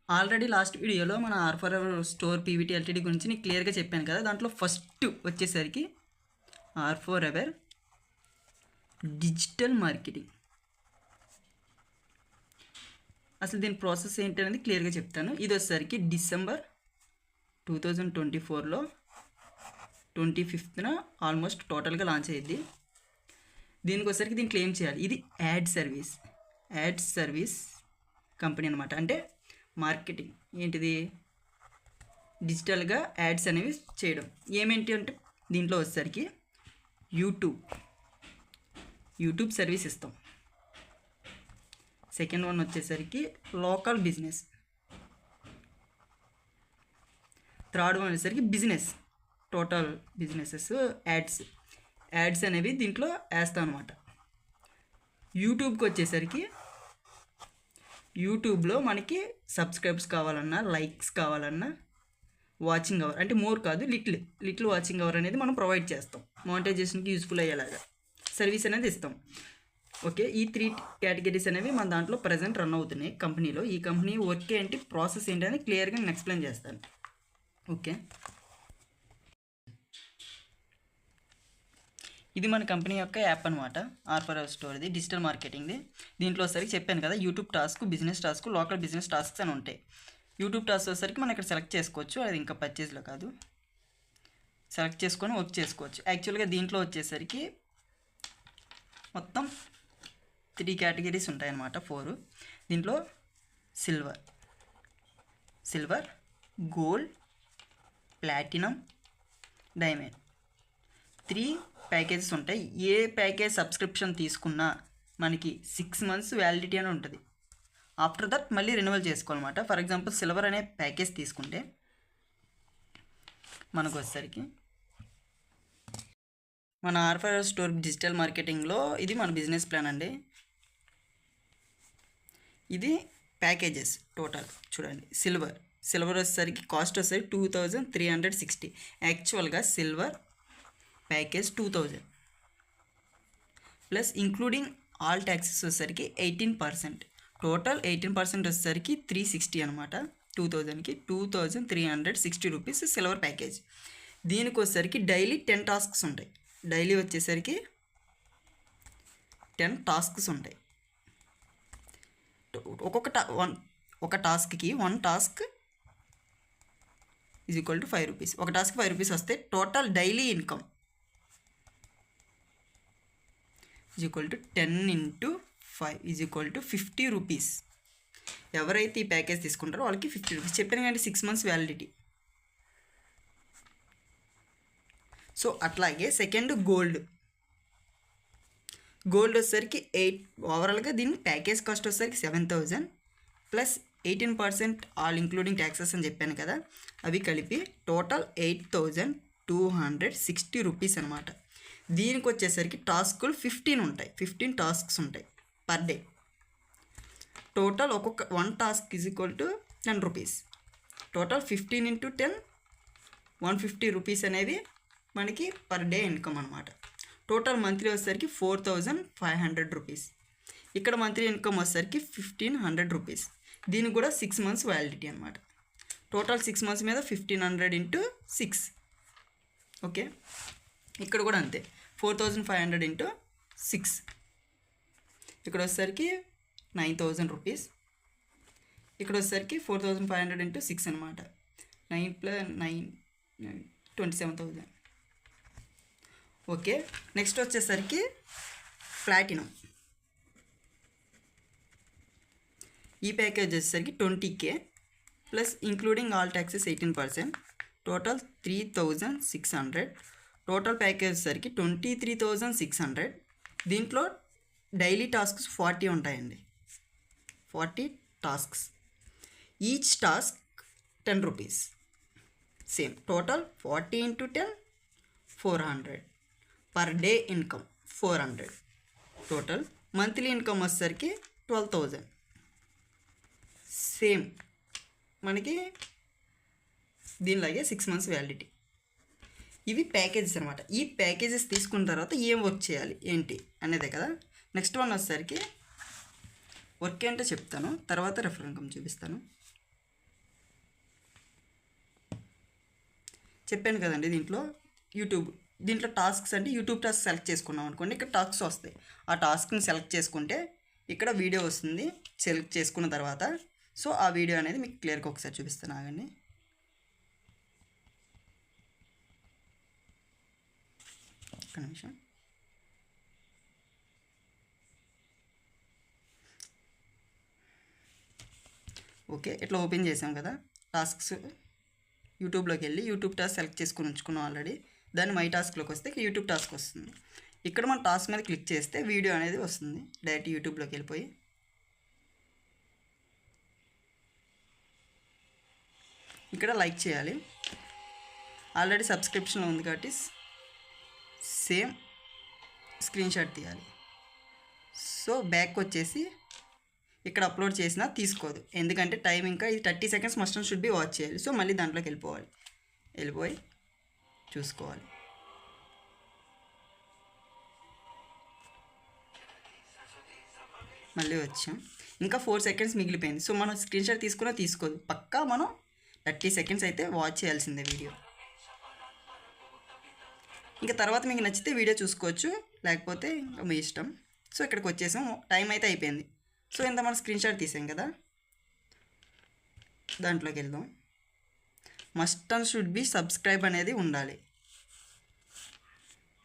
Already last వీడియోలో మన R for store PVT LTD గురించి నీకు క్లియర్గా చెప్పాను కదా. దాంట్లో ఫస్ట్ వచ్చేసరికి R4 డిజిటల్ మార్కెటింగ్. అసలు దీని ప్రాసెస్ ఏంటి అనేది క్లియర్గా చెప్తాను. ఇది వచ్చేసరికి డిసెంబర్ 2024లో 25న ఆల్మోస్ట్ టోటల్గా లాంచ్ అయ్యింది. దీనికి వచ్చేసరికి దీంట్లో ఏం చేయాలి, ఇది యాడ్ సర్వీస్ కంపెనీ అనమాట. అంటే మార్కెటింగ్ ఏంటిది, డిజిటల్గా యాడ్స్ అనేవి చేయడం. ఏమేంటి అంటే దీంట్లో వచ్చేసరికి యూట్యూబ్ సర్వీస్ ఇస్తాం. సెకండ్ వన్ వచ్చేసరికి లోకల్ బిజినెస్. థర్డ్ వన్ వచ్చేసరికి బిజినెస్, టోటల్ బిజినెసెస్ యాడ్స్ అనేవి దీంట్లో వేస్తాం అనమాట. యూట్యూబ్కి వచ్చేసరికి యూట్యూబ్లో మనకి సబ్స్క్రైబ్స్ కావాలన్నా, లైక్స్ కావాలన్నా, వాచింగ్ అవర్ అంటే మోర్ కాదు లిటిల్ వాచింగ్ అవర్ అనేది మనం ప్రొవైడ్ చేస్తాం. మానిటైజేషన్కి యూస్ఫుల్ అయ్యేలాగా సర్వీస్ అనేది ఇస్తాం. ఓకే, ఈ 3 కేటగిరీస్ అనేవి మన దాంట్లో ప్రజెంట్ రన్ అవుతున్నాయి కంపెనీలో. ఈ కంపెనీ వర్క్ ఏంటి, ప్రాసెస్ ఏంటి అని క్లియర్గా నేను ఎక్స్ప్లెయిన్ చేస్తాను. ఓకే, ఇది మన కంపెనీ యొక్క యాప్ అనమాట. R4 స్టోర్ది digital మార్కెటింగ్ది. దీంట్లో వచ్చేసరికి చెప్పాను కదా, YouTube task, business task, local business tasks అని ఉంటాయి. యూట్యూబ్ టాస్క్ వచ్చేసరికి మనం ఇక్కడ సెలెక్ట్ చేసుకోవచ్చు. అది ఇంకా పర్చేజ్లో కాదు, సెలెక్ట్ చేసుకొని వర్క్ చేసుకోవచ్చు. యాక్చువల్గా దీంట్లో వచ్చేసరికి మొత్తం 3 కేటగిరీస్ ఉంటాయన్నమాట, 4. దీంట్లో silver, gold, platinum, diamond 3 packages ఉంటాయి. ఏ ప్యాకేజ్ సబ్స్క్రిప్షన్ తీసుకున్నా మనకి 6 months వ్యాలిడిటీ అని ఉంటుంది. ఆఫ్టర్ దట్ మళ్ళీ రెన్యువల్ చేసుకోవాలన్నమాట. ఫర్ ఎగ్జాంపుల్ సిల్వర్ అనే ప్యాకేజ్ తీసుకుంటే మనకు వచ్చేసరికి మన R4 స్టోర్ డిజిటల్ మార్కెటింగ్లో ఇది మన బిజినెస్ ప్లాన్ అండి. ఇది ప్యాకేజెస్ టోటల్ చూడండి. సిల్వర్ వచ్చేసరికి కాస్ట్ వచ్చేసరికి 2360. యాక్చువల్గా silver package 2000 plus including all taxes వచ్చేసరికి 18%. టోటల్ 18% వచ్చేసరికి 360 అనమాట. 2000కి 2360 రూపీస్ సిల్వర్ ప్యాకేజ్. దీనికి వచ్చేసరికి డైలీ 10 టాస్క్స్ ఉంటాయి. డైలీ వచ్చేసరికి 10 టాస్క్స్ ఉంటాయి. ఒక టాస్క్కి 1 task is equal to 5 rupees. ఒక టాస్క్ 5 రూపీస్ వస్తే total daily income is equal to 10 into 5 is equal to 50 rupees. ఎవరైతే ఈ ప్యాకేజ్ తీసుకుంటారో వాళ్ళకి 50 రూపీస్. చెప్పాను కానీ 6 months వ్యాలిడిటీ. సో అట్లాగే సెకండ్ గోల్డ్ వచ్చేసరికి 8. ఓవరాల్గా దీని ప్యాకేజ్ కాస్ట్ వచ్చేసరికి 7000 ప్లస్ 18% ఆల్ ఇంక్లూడింగ్ ట్యాక్సెస్ అని చెప్పాను కదా, అవి కలిపి టోటల్ 8260 రూపీస్ అనమాట. దీనికి వచ్చేసరికి టాస్కులు 15 ఉంటాయి. 15 టాస్క్స్ ఉంటాయి పర్ డే. టోటల్ ఒక్కొక్క 1 task is equal to 10 rupees. Total 15 into 10 150 rupees అనేవి మనకి పర్ డే ఇన్కమ్ అనమాట. టోటల్ మంత్లీ వచ్చేసరికి 4500 రూపీస్. ఇక్కడ మంత్లీ ఇన్కమ్ వచ్చేసరికి 1500 రూపీస్. దీనికి కూడా 6 months వ్యాలిడిటీ అనమాట. టోటల్ 6 months మీద 1500 into 6. ఓకే, ఇక్కడ కూడా అంతే 4500 into 6. ఇక్కడ వచ్చేసరికి 9000 రూపీస్. ఇక్కడ వచ్చేసరికి 4500 into 6 అనమాట. 9 + 9 27,000. ఓకే, నెక్స్ట్ వచ్చేసరికి ప్లాటినం. ఈ ప్యాకేజ్ వచ్చేసరికి 20K plus including all taxes 18%. Total 3600. Total package వచ్చేసరికి 23600. దీంట్లో డైలీ టాస్క్స్ 40 ఉంటాయండి. 40 tasks. Each task 10 rupees. Same total 40 into 10 400. Per day income 400. Total monthly income వచ్చేసరికి 12,000. సేమ్ మనకి దీనిలాగే 6 months వ్యాలిడిటీ. ఇవి ప్యాకేజెస్ అనమాట. ఈ ప్యాకేజెస్ తీసుకున్న తర్వాత ఏం వర్క్ చేయాలి ఏంటి అనేదే కదా. నెక్స్ట్ వన్ వచ్చేసరికి వర్క్ ఏంటో చెప్తాను, తర్వాత రెఫర్ ఇన్కమ్ చూపిస్తాను. చెప్పాను కదండి దీంట్లో యూట్యూబ్, దీంట్లో టాస్క్స్ అంటే యూట్యూబ్ టాస్క్ సెలెక్ట్ చేసుకున్నాం అనుకోండి, ఇక్కడ టాస్క్స్ వస్తాయి. ఆ టాస్క్ని సెలెక్ట్ చేసుకుంటే ఇక్కడ వీడియో వస్తుంది. సెలెక్ట్ చేసుకున్న తర్వాత సో ఆ వీడియో అనేది మీకు క్లియర్గా ఒకసారి చూపిస్తాను, ఆగండి. ఒక్క నిమిషం. ఓకే, ఇట్లా ఓపెన్ చేసాం కదా టాస్క్స్. యూట్యూబ్లోకి వెళ్ళి యూట్యూబ్ టాస్క్ సెలెక్ట్ చేసుకుని ఉంచుకున్నాం ఆల్రెడీ. దాన్ని మై టాస్క్లోకి వస్తే యూట్యూబ్ టాస్క్ వస్తుంది. ఇక్కడ మన టాస్క్ మీద క్లిక్ చేస్తే వీడియో అనేది వస్తుంది. డైరెక్ట్ యూట్యూబ్లోకి వెళ్ళిపోయి ఇక్కడ లైక్ చేయాలి. ఆల్రెడీ సబ్స్క్రిప్షన్లో ఉంది కాబట్టి సేమ్ స్క్రీన్ షాట్ తీయాలి. సో బ్యాక్ వచ్చేసి ఇక్కడ అప్లోడ్ చేసినా తీసుకోదు, ఎందుకంటే టైం ఇంకా ఇది 30 seconds must and should be watch చేయాలి. సో మళ్ళీ దాంట్లోకి వెళ్ళిపోయి చూసుకోవాలి. మళ్ళీ వచ్చాం, ఇంకా 4 సెకండ్స్ మిగిలిపోయింది. సో మనం స్క్రీన్ షాట్ తీసుకున్నా తీసుకోదు, పక్కా మనం 30 సెకండ్స్ అయితే వాచ్ చేయాల్సిందే వీడియో. ఇంకా తర్వాత మీకు నచ్చితే వీడియో చూసుకోవచ్చు, లేకపోతే ఇంకా మీ ఇష్టం. సో ఇక్కడికి వచ్చేసాం, టైం అయితే అయిపోయింది. సో ఇంత మనం స్క్రీన్ షాట్ తీసాం కదా, దాంట్లోకి వెళ్దాం. Must and should be subscribe అనేది ఉండాలి.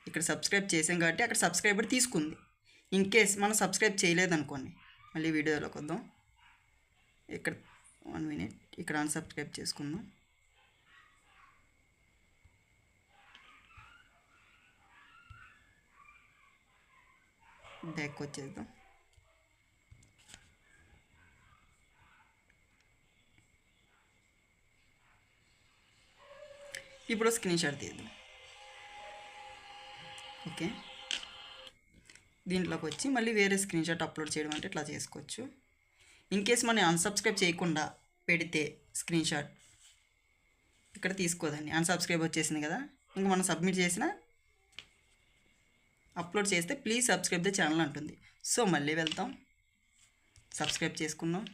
ఇక్కడ సబ్స్క్రైబ్ చేసాం కాబట్టి అక్కడ సబ్స్క్రైబర్ తీసుకుంది. ఇన్ కేస్ మనం సబ్స్క్రైబ్ చేయలేదనుకోండి, మళ్ళీ వీడియోలోకి వద్దాం. ఇక్కడ 1 మినిట్, ఇక్కడ అన్సబ్స్క్రైబ్ చేసుకుందాం. బ్యాక్ వచ్చేద్దాం. ఇప్పుడు స్క్రీన్ షాట్ తీద్దాం. ఓకే, దీంట్లోకి వచ్చి మళ్ళీ వేరే స్క్రీన్ షాట్ అప్లోడ్ చేయడం అంటే ఇట్లా చేసుకోవచ్చు. ఇన్ కేస్ మనం అన్సబ్స్క్రైబ్ చేయకుండా పెడితే స్క్రీన్ షాట్ ఇక్కడ తీసుకోదండి, అన్సబ్స్క్రైబ్ వచ్చేసింది కదా. ఇంకా మనం సబ్మిట్ చేసిన అప్లోడ్ చేస్తే ప్లీజ్ సబ్స్క్రైబ్ ద ఛానల్ అంటుంది. సో మళ్ళీ వెళ్తాం, సబ్స్క్రైబ్ చేసుకుందాం.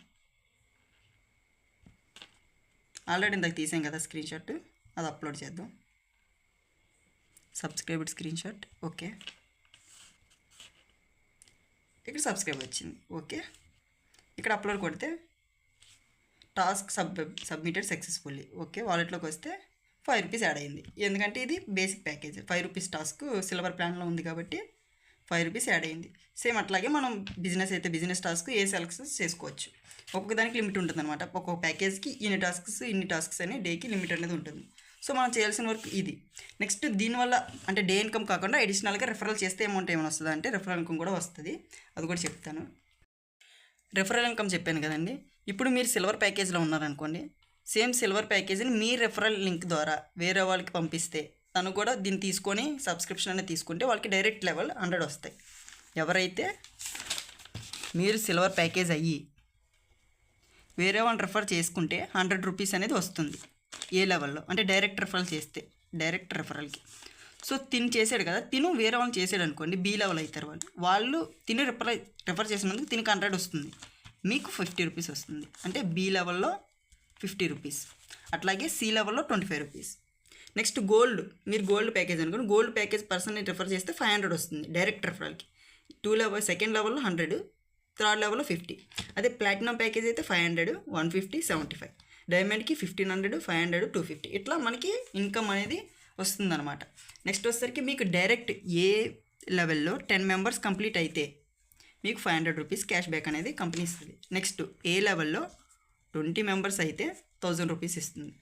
ఆల్రెడీ ఇందాక తీసాం కదా స్క్రీన్ షాట్, అది అప్లోడ్ చేద్దాం. Subscribed screen shot. ఓకే, ఇక్కడ సబ్స్క్రైబ్ వచ్చింది. ఓకే, ఇక్కడ అప్లోడ్ కొడితే టాస్క్ సబ్మిటెడ్ సక్సెస్ఫుల్లీ. ఓకే, వాలెట్లోకి వస్తే 5 రూపీస్ యాడ్ అయింది, ఎందుకంటే ఇది basic package. 5 rupees task silver ప్లాన్లో ఉంది కాబట్టి 5 రూపీస్ యాడ్ అయింది. సేమ్ అట్లాగే మనం బిజినెస్ అయితే బిజినెస్ టాస్క్ ఏ సెలెక్షన్ చేసుకోవచ్చు. ఒక్కొక్క దానికి లిమిట్ ఉంటుంది అనమాట. ఒక్కొక్క ప్యాకేజ్కి ఇన్ని టాస్క్స్ అని డేకి లిమిట్ అనేది ఉంటుంది. సో మనం చేయాల్సిన వర్క్ ఇది. నెక్స్ట్ దీనివల్ల అంటే డే ఇన్కమ్ కాకుండా అడిషనల్గా రెఫరల్ చేస్తే అమౌంట్ ఏమైనా వస్తుందా అంటే రెఫరల్ ఇన్కమ్ కూడా వస్తుంది, అది కూడా చెప్తాను. రెఫరల్ ఇన్కమ్ చెప్పాను కదండి. ఇప్పుడు మీరు సిల్వర్ ప్యాకేజ్లో ఉన్నారనుకోండి, సేమ్ సిల్వర్ ప్యాకేజీని మీ రెఫరల్ లింక్ ద్వారా వేరే వాళ్ళకి పంపిస్తే తను కూడా దీన్ని తీసుకొని సబ్స్క్రిప్షన్ అనేది తీసుకుంటే వాళ్ళకి డైరెక్ట్ లెవెల్ 100 వస్తాయి. ఎవరైతే మీరు సిల్వర్ ప్యాకేజ్ అయ్యి వేరే వాళ్ళని రెఫర్ చేసుకుంటే 100 రూపీస్ అనేది వస్తుంది ఏ లెవెల్లో, అంటే డైరెక్ట్ రెఫరల్ చేస్తే డైరెక్ట్ రెఫరల్కి. సో తిని చేసాడు కదా, తిను వేరే వాళ్ళని చేసాడు అనుకోండి, బీ లెవెల్ అవుతారు వాళ్ళు తిని రెఫర్ చేసినందుకు తినికి 100 వస్తుంది, మీకు 50 రూపీస్ వస్తుంది. అంటే బీ లెవెల్లో 50 రూపీస్, అట్లాగే సి లెవెల్లో 25 రూపీస్. నెక్స్ట్ గోల్డ్, మీరు గోల్డ్ ప్యాకేజ్ అనుకోండి, గోల్డ్ ప్యాకేజ్ పర్సన్ని రెఫర్ చేస్తే 500 వస్తుంది డైరెక్ట్ రెఫరల్కి. 2 లెవెల్, సెకండ్ లెవెల్లో 100, థర్డ్ లెవెల్లో 50. అదే ప్లాటినం ప్యాకేజ్ అయితే 500, 150, 75. డైమండ్కి 1500, 500, 250. ఇట్లా మనకి ఇన్కమ్ అనేది వస్తుందన్నమాట. నెక్స్ట్ వచ్చేసరికి మీకు డైరెక్ట్ ఏ లెవెల్లో 10 మెంబర్స్ కంప్లీట్ అయితే మీకు 500 రూపీస్ క్యాష్ బ్యాక్ అనేది కంపెనీ ఇస్తుంది. నెక్స్ట్ ఏ లెవెల్లో 20 మెంబర్స్ అయితే 1000 రూపీస్ ఇస్తుంది.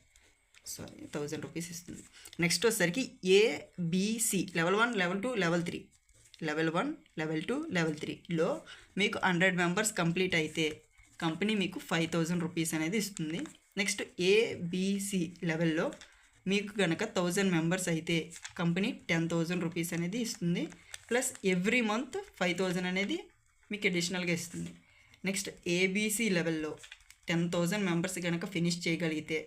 1000 రూపీస్ ఇస్తుంది. నెక్స్ట్ వచ్చేసరికి ABC level 1, level 2, level 3, level 1, level 2, level 3లో మీకు 100 మెంబర్స్ కంప్లీట్ అయితే కంపెనీ మీకు 5000 రూపీస్ అనేది ఇస్తుంది. నెక్స్ట్ ఏబిసి లెవెల్లో మీకు కనుక 1000 మెంబర్స్ అయితే కంపెనీ 10,000 రూపీస్ అనేది ఇస్తుంది. ప్లస్ ఎవ్రీ మంత్ 5000 అనేది మీకు అడిషనల్గా ఇస్తుంది. నెక్స్ట్ ఏబిసి లెవెల్లో 10,000 మెంబర్స్ కనుక ఫినిష్ చేయగలిగితే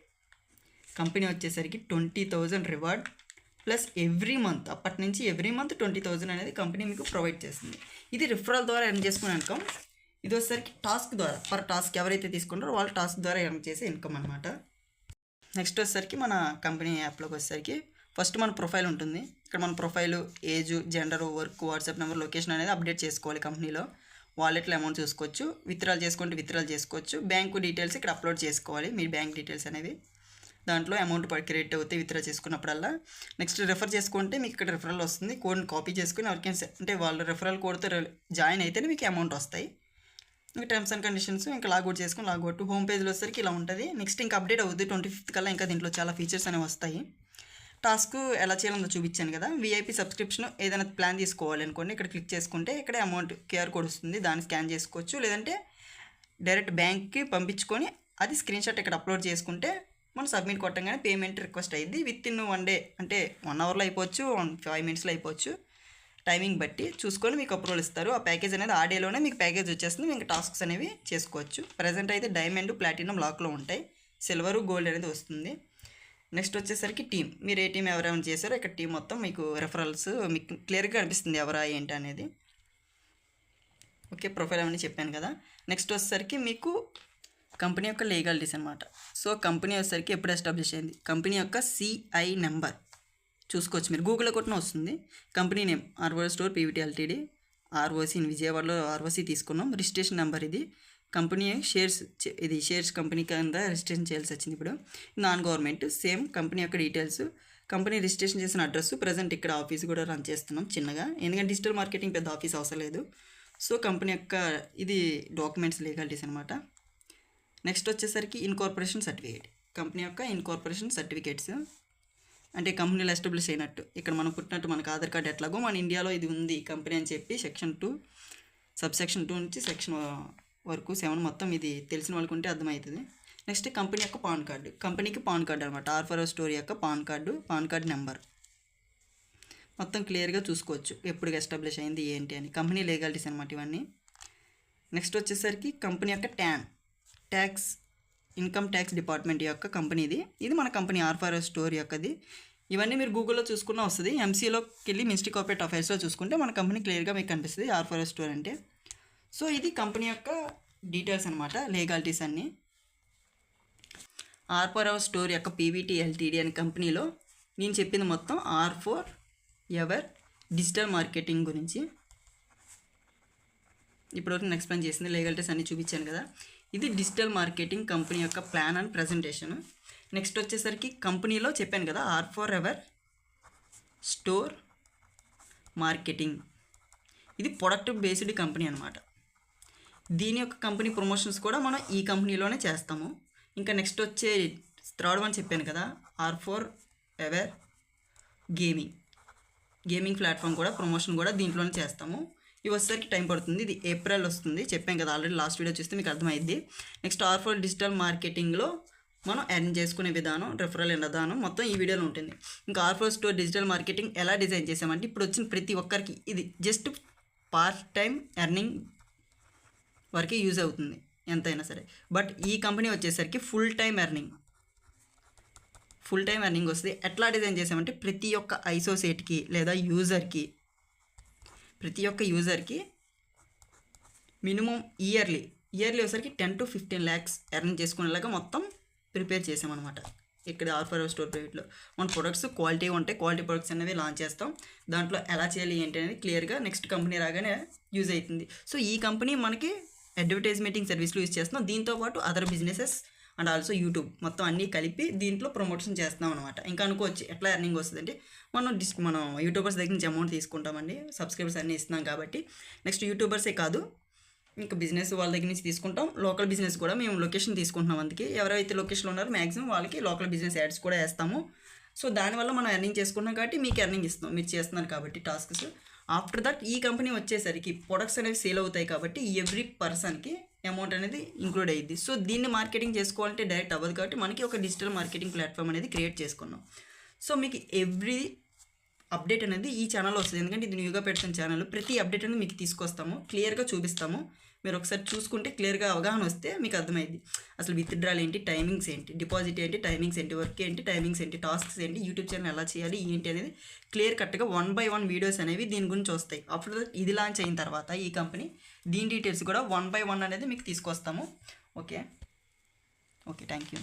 కంపెనీ వచ్చేసరికి 20,000 రివార్డ్ ప్లస్ ఎవ్రీ మంత్, అప్పటి నుంచి ఎవ్రీ మంత్ 20,000 అనేది కంపెనీ మీకు ప్రొవైడ్ చేస్తుంది. ఇది రిఫరల్ ద్వారా ఎర్న్ చేసుకునే ఇన్కమ్. ఇది వచ్చేసరికి టాస్క్ ద్వారా, పర్ టాస్క్ ఎవరైతే తీసుకుంటారో వాళ్ళ టాస్క్ ద్వారా ఎర్న్ చేసే ఇన్కమ్ అనమాట. నెక్స్ట్ వచ్చేసరికి మన కంపెనీ యాప్లోకి వచ్చేసరికి ఫస్ట్ మన ప్రొఫైల్ ఉంటుంది. ఇక్కడ మన profile, age, gender, work, WhatsApp number, location అనేది అప్డేట్ చేసుకోవాలి. కంపెనీలో వాలెట్లో అమౌంట్ చూసుకోవచ్చు, విత్డ్రాల్ చేసుకుంటే విత్డ్రాల్ చేసుకోవచ్చు. బ్యాంకు డీటెయిల్స్ ఇక్కడ అప్లోడ్ చేసుకోవాలి, మీ బ్యాంక్ డీటెయిల్స్ అనేవి. దాంట్లో అమౌంట్ క్రెడిట్ అవుతాయి విత్డ్రా చేసుకున్నప్పుడల్లా. నెక్స్ట్ రెఫర్ చేసుకుంటే మీకు ఇక్కడ రెఫరల్ వస్తుంది. కోడ్ని కాపీ చేసుకుని ఎవరికైనా అంటే వాళ్ళు రెఫరల్ కోడ్తో జాయిన్ అయితేనే మీకు అమౌంట్ వస్తాయి. ఇంకా టర్మ్స్ అండ్ కండిషన్స్ ఇంకా లాగౌట్ చేసుకుని లాగౌట్. హోమ్ పేజ్లో వచ్చేసరికి ఇలా ఉంటుంది. నెక్స్ట్ ఇంకా అప్డేట్ అవుతుంది 25th కల్లా. ఇంకా దీంట్లో చాలా ఫీచర్స్ అనేవి వస్తాయి. టాస్క్ ఎలా చేయాలో చూపించాను కదా. VIP సబ్స్క్రిప్షన్ ఏదైనా ప్లాన్ తీసుకోవాలి అనుకోండి, ఇక్కడ క్లిక్ చేసుకుంటే ఇక్కడ అమౌంట్ QR కోడ్ వస్తుంది, దాన్ని స్కాన్ చేసుకోవచ్చు. లేదంటే డైరెక్ట్ బ్యాంక్కి పంపించుకొని అది స్క్రీన్ షాట్ ఇక్కడ అప్లోడ్ చేసుకుంటే మనం సబ్మిట్ కొట్టంగానే పేమెంట్ రిక్వెస్ట్ అయ్యింది. విత్ ఇన్ 1 డే అంటే 1 అవర్లో అయిపోవచ్చు, 5 minutesలో అయిపోవచ్చు. టైమింగ్ బట్టి చూసుకొని మీకు అప్రూవల్ ఇస్తారు. ఆ ప్యాకేజ్ అనేది ఆ డేలోనే మీకు ప్యాకేజ్ వచ్చేస్తుంది. మీకు టాస్క్స్ అనేవి చేసుకోవచ్చు. ప్రజెంట్ అయితే డైమండ్, ప్లాటినం, లాక్లో ఉంటాయి. సిల్వరు, గోల్డ్ అనేది వస్తుంది. నెక్స్ట్ వచ్చేసరికి టీమ్, మీరు ఏ టీం ఎవరైనా చేశారో ఇక్కడ టీం మొత్తం మీకు రెఫరల్స్ మీకు క్లియర్గా కనిపిస్తుంది ఎవరా ఏంటి అనేది. ఓకే, ప్రొఫైల్ అవన్నీ చెప్పాను కదా. నెక్స్ట్ వచ్చేసరికి మీకు కంపెనీ యొక్క లీగాలిటీస్ అనమాట. సో కంపెనీ వచ్చేసరికి ఎప్పుడు ఎస్టాబ్లిష్ అయింది, కంపెనీ యొక్క CI నెంబర్ చూసుకోవచ్చు. మీరు గూగుల్లో కొట్టిన వస్తుంది. Company name RO store PVT LTD, ROC విజయవాడలో ROC తీసుకున్నాం. రిజిస్ట్రేషన్ నెంబర్ ఇది. కంపెనీ షేర్స్, ఇది షేర్స్ కంపెనీ కింద రిజిస్ట్రేషన్ చేయాల్సి వచ్చింది. ఇప్పుడు నాన్ గవర్నమెంట్. సేమ్ కంపెనీ యొక్క డీటెయిల్స్, కంపెనీ రిజిస్ట్రేషన్ చేసిన అడ్రస్. ప్రజెంట్ ఇక్కడ ఆఫీస్ కూడా రన్ చేస్తున్నాం చిన్నగా, ఎందుకంటే డిజిటల్ మార్కెటింగ్ పెద్ద ఆఫీస్ అవసరం లేదు. సో కంపెనీ యొక్క ఇది డాక్యుమెంట్స్, లీగాలిటీస్ అనమాట. నెక్స్ట్ వచ్చేసరికి ఇన్కార్పొరేషన్ సర్టిఫికేట్, కంపెనీ యొక్క ఇన్కార్పొరేషన్ సర్టిఫికేట్స్ అంటే కంపెనీలో ఎస్టాబ్లిష్ అయినట్టు. ఇక్కడ మనం పుట్టినట్టు మనకు ఆధార్ కార్డు ఎట్లాగో మన ఇండియాలో ఇది ఉంది కంపెనీ అని చెప్పి Section 2 Subsection 2 నుంచి సెక్షన్ వరకు 7 మొత్తం ఇది తెలిసిన వాళ్ళకు ఉంటే అర్థమవుతుంది. నెక్స్ట్ కంపెనీ యొక్క పాన్ కార్డు, కంపెనీకి పాన్ కార్డు అనమాట. ఆర్ఫర్ స్టోర్ యొక్క పాన్ కార్డు నెంబర్ మొత్తం క్లియర్గా చూసుకోవచ్చు ఎప్పుడు ఎస్టాబ్లిష్ అయింది ఏంటి అని. కంపెనీ లీగాలిటీస్ అనమాట ఇవన్నీ. నెక్స్ట్ వచ్చేసరికి కంపెనీ యొక్క ట్యాక్స్, ఇన్కమ్ ట్యాక్స్ డిపార్ట్మెంట్ యొక్క కంపెనీది. ఇది మన కంపెనీ ఆర్ఫర్ స్టోర్ యొక్కది. ఇవన్నీ మీరు గూగుల్లో చూసుకున్నా వస్తుంది. MCలోకి వెళ్ళి మినిస్ట్రీ కార్పొరేట్ అఫైర్స్లో చూసుకుంటే మన కంపెనీ క్లియర్గా మీకు కనిపిస్తుంది ఆర్ఫర్ స్టోర్ అంటే. సో ఇది కంపెనీ యొక్క డీటెయిల్స్ అనమాట, లీగాలిటీస్ అన్నీ. ఆర్ఫర్ స్టోర్ యొక్క PVT LTD అనే కంపెనీలో నేను చెప్పింది మొత్తం R4EVER డిజిటల్ మార్కెటింగ్ గురించి ఇప్పటివరకు నేను ఎక్స్ప్లెయిన్ చేసింది. లీగాలిటీస్ అన్నీ చూపించాను కదా. ఇది డిజిటల్ మార్కెటింగ్ కంపెనీ యొక్క ప్లాన్ అండ్ ప్రజెంటేషన్. నెక్స్ట్ వచ్చేసరికి కంపెనీలో చెప్పాను కదా R4EVER స్టోర్ మార్కెటింగ్, ఇది ప్రొడక్ట్ బేస్డ్ కంపెనీ అనమాట. దీని యొక్క కంపెనీ ప్రమోషన్స్ కూడా మనం ఈ కంపెనీలోనే చేస్తాము. ఇంకా నెక్స్ట్ వచ్చే థర్డ్ వన్ చెప్పాను కదా R4EVER గేమింగ్ ప్లాట్ఫామ్ కూడా ప్రమోషన్ కూడా దీంట్లోనే చేస్తాము. ఇవి వచ్చేసరికి టైం పడుతుంది. ఇది ఏప్రిల్ వస్తుంది చెప్పాం కదా ఆల్రెడీ, లాస్ట్ వీడియో చూస్తే మీకు అర్థమైంది. నెక్స్ట్ R4 డిజిటల్ మార్కెటింగ్లో మనం ఎర్న్ చేసుకునే విధానం, రెఫరల్ విధానం మొత్తం ఈ వీడియోలో ఉంటుంది. ఇంకా R4 స్టోర్ డిజిటల్ మార్కెటింగ్ ఎలా డిజైన్ చేసామంటే ఇప్పుడు వచ్చిన ప్రతి ఒక్కరికి ఇది జస్ట్ పార్ట్ టైం ఎర్నింగ్ వరకే యూజ్ అవుతుంది ఎంతైనా సరే. బట్ ఈ కంపెనీ వచ్చేసరికి ఫుల్ టైం ఎర్నింగ్ వస్తుంది. ఎట్లా డిజైన్ చేసామంటే ప్రతి ఒక్క అసోసియేట్కి లేదా ప్రతి ఒక్క యూజర్కి మినిమం ఇయర్లీ వచ్చేసరికి 10 to 15 lakhs ఎర్న్ చేసుకునేలాగా మొత్తం ప్రిపేర్ చేసామన్నమాట. ఇక్కడ ఆర్ఫర్ స్టోర్ ప్రైవేట్లో మన ప్రొడక్ట్స్ క్వాలిటీ ఉంటాయి. క్వాలిటీ ప్రొడక్ట్స్ అనేవి లాంచ్ చేస్తాం. దాంట్లో ఎలా చేయాలి ఏంటి అనేది క్లియర్గా నెక్స్ట్ కంపెనీ రాగానే యూజ్ అవుతుంది. సో ఈ కంపెనీ మనకి అడ్వర్టైజ్మెంటింగ్ సర్వీస్లు యూజ్ చేస్తున్నాం. దీంతోపాటు other businesses and also YouTube మొత్తం అన్నీ కలిపి దీంట్లో ప్రమోషన్ చేస్తున్నాం అనమాట. ఇంకా అనుకోవచ్చు ఎట్లా ఎర్నింగ్ వస్తుందంటే మనం యూట్యూబర్స్ దగ్గర నుంచి అమౌంట్ తీసుకుంటామండి, సబ్స్క్రైబర్స్ అన్నీ ఇస్తున్నాం కాబట్టి. నెక్స్ట్ యూట్యూబర్సే కాదు ఇంకా బిజినెస్ వాళ్ళ దగ్గర నుంచి తీసుకుంటాం. లోకల్ బిజినెస్ కూడా మేము లొకేషన్ తీసుకుంటున్నాం. అందుకే ఎవరైతే లొకేషన్లో ఉన్నారో మ్యాక్సిమం వాళ్ళకి లోకల్ బిజినెస్ యాడ్స్ కూడా వేస్తాము. సో దానివల్ల మనం ఎర్నింగ్ చేసుకుంటున్నాం కాబట్టి మీకు ఎర్నింగ్ ఇస్తాం, మీరు చేస్తున్నారు కాబట్టి టాస్క్స్. ఆఫ్టర్ దట్ ఈ కంపెనీ వచ్చేసరికి ప్రొడక్ట్స్ అనేవి సేల్ అవుతాయి కాబట్టి ఎవ్రీ పర్సన్కి అమౌంట్ అనేది ఇంక్లూడ్ అయ్యింది. సో దీన్ని మార్కెటింగ్ చేసుకోవాలంటే డైరెక్ట్ అవ్వదు కాబట్టి మనకి ఒక డిజిటల్ మార్కెటింగ్ ప్లాట్ఫామ్ అనేది క్రియేట్ చేసుకున్నాం. సో మీకు ఎవ్రీ అప్డేట్ అనేది ఈ ఛానల్లో వస్తుంది. ఎందుకంటే ఇది న్యూగా పెడుతున్న ఛానల్. ప్రతి అప్డేట్ అనేది మీకు తీసుకొస్తాము, క్లియర్గా చూపిస్తాము. మీరు ఒకసారి చూసుకుంటే క్లియర్గా అవగాహన వస్తే మీకు అర్థమైంది అసలు విత్డ్రాల్ ఏంటి, టైమింగ్స్ ఏంటి, డిపాజిట్ ఏంటి, టైమింగ్స్ ఏంటి, వర్క్ ఏంటి, టైమింగ్స్ ఏంటి, టాస్క్స్ ఏంటి, యూట్యూబ్ ఛానల్ ఎలా చేయాలి ఏంటి అనేది క్లియర్ కట్గా 1 by 1 వీడియోస్ అనేవి దీని గురించి వస్తాయి. ఆఫ్టర్ దట్ ఇది లాంచ్ అయిన తర్వాత ఈ కంపెనీ దీని డీటెయిల్స్ కూడా 1 by 1 అనేది మీకు తీసుకొస్తాము. Okay thank you.